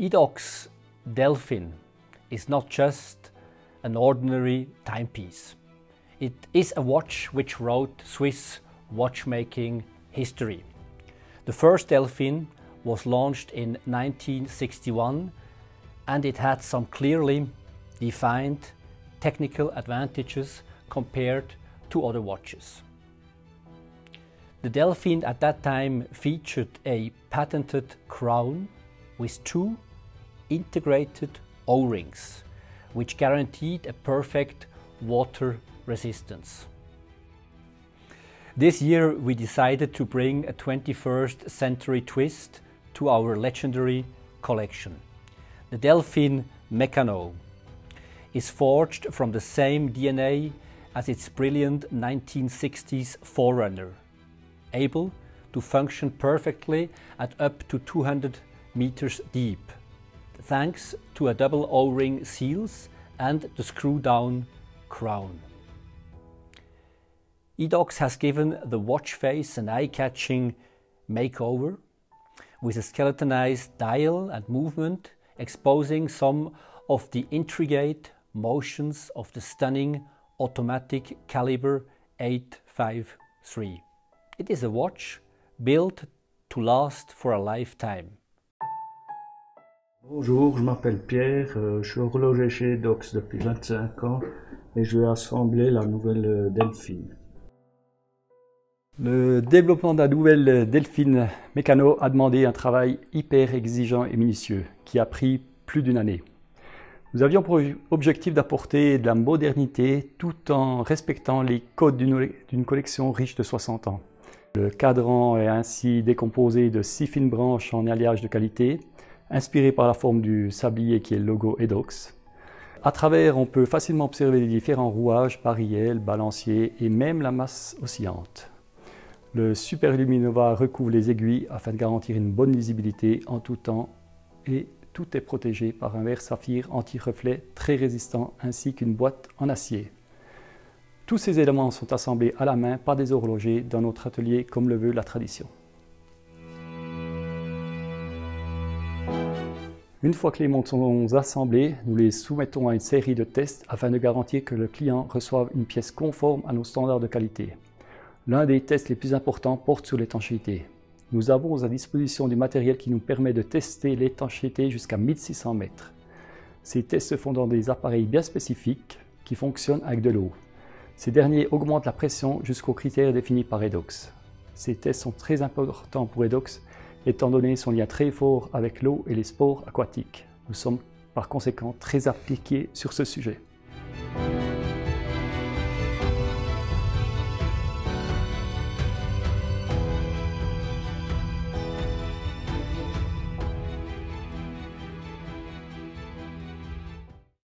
Edox Delphin is not just an ordinary timepiece. It is a watch which wrote Swiss watchmaking history. The first Delphin was launched in 1961 and it had some clearly defined technical advantages compared to other watches. The Delphin at that time featured a patented crown with two integrated O-rings, which guaranteed a perfect water resistance. This year we decided to bring a 21st century twist to our legendary collection. The Delphin Meccano is forged from the same DNA as its brilliant 1960s forerunner, able to function perfectly at up to 200 meters deep, thanks to a double O-ring seals and the screw-down crown. Edox has given the watch face an eye-catching makeover with a skeletonized dial and movement, exposing some of the intricate motions of the stunning automatic caliber 853. It is a watch built to last for a lifetime. Bonjour, je m'appelle Pierre, je suis horloger chez Edox depuis 25 ans et je vais assembler la nouvelle Delphin. Le développement de la nouvelle Delphin Meccano a demandé un travail hyper exigeant et minutieux qui a pris plus d'une année. Nous avions pour objectif d'apporter de la modernité tout en respectant les codes d'une collection riche de 60 ans. Le cadran est ainsi décomposé de 6 fines branches en alliage de qualité, inspiré par la forme du sablier qui est le logo Edox. À travers, on peut facilement observer les différents rouages, barilles, balanciers et même la masse oscillante. Le Super Luminova recouvre les aiguilles afin de garantir une bonne lisibilité en tout temps et tout est protégé par un verre saphir anti-reflet très résistant ainsi qu'une boîte en acier. Tous ces éléments sont assemblés à la main par des horlogers dans notre atelier comme le veut la tradition. Une fois que les montres sont assemblées, nous les soumettons à une série de tests afin de garantir que le client reçoive une pièce conforme à nos standards de qualité. L'un des tests les plus importants porte sur l'étanchéité. Nous avons à disposition du matériel qui nous permet de tester l'étanchéité jusqu'à 1600 mètres. Ces tests se font dans des appareils bien spécifiques qui fonctionnent avec de l'eau. Ces derniers augmentent la pression jusqu'aux critères définis par Edox. Ces tests sont très importants pour Edox étant donné son lien très fort avec l'eau et les sports aquatiques. Nous sommes par conséquent très appliqués sur ce sujet.